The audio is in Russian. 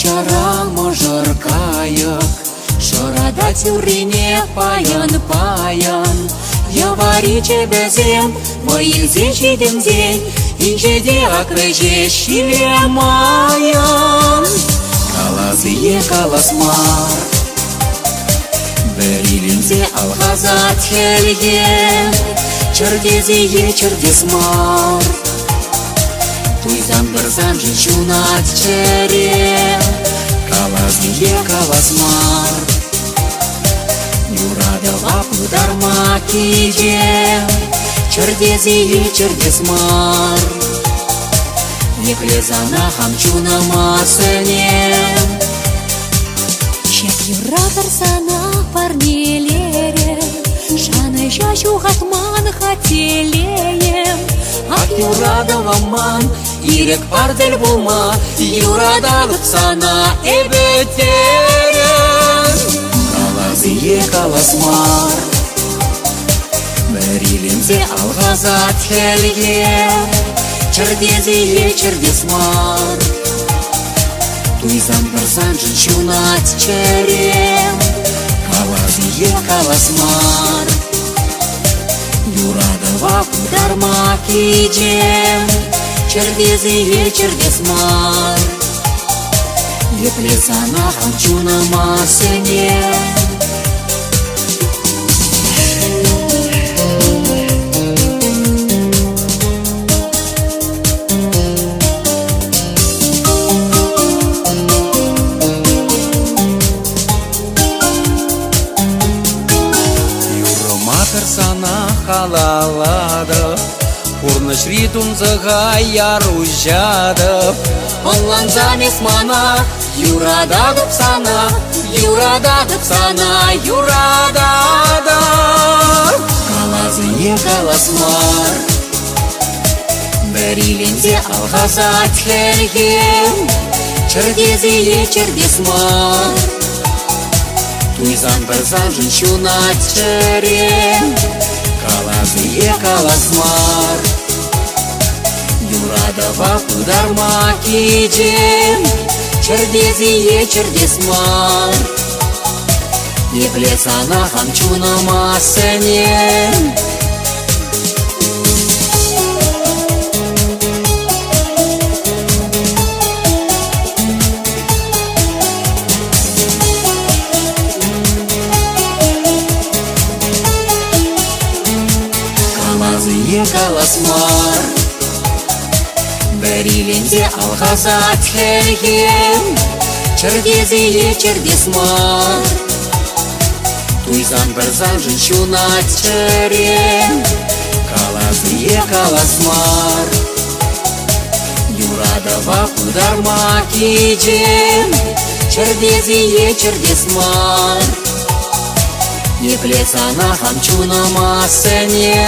чара можыр кайык, шырада тюрине паян. Явариче безем, моизе чидемзен, инжеде акрыже шилемаян. Калазые каласмар, берилинзе алгазат хелье, чердезие чердесмар. Туйзан бырзан жынчунат чере, калазие каласмар. Юрадова пударма киже, чердезие чердесмар. Еклезана хамчуна масыне, Чек юратор сана парнелере, шаны жащу хатман хателеем. ак юрадова ман, ирек пардель булма, юрадалык сана эбетерен. Калазие каласмар, берилинзе алгазат хелье, чердезие чердесмар. Туйзан бырзан жынчунат черем, калазие каласмар. Юрадова пударма киджем, чердезие чердесмар. Еплесана хамчуна масыне. Sana halalada, Purna shritun zăga iar ujadă. Onlan zamis mana, Yurada dăpsana, Yurada dăpsana, Yurada da. Kalazıye kalasmar, Berilinze algazat hergem, Чердезие чердесмар. Туйзан бырзан жынчунат черем, калазые каласмар. Юрадова пударма киджем, чердезие чердесмар. Еплесана хамчуна масыне. Калазые каласмар, Берилинзе алгазат хельгем, чердезие чердесмар. Туйзан бырзан жынчунат черем, калазые каласмар. Юрадова пударма киджем, чердезие чердесмар. Еплесана хамчуна масыне.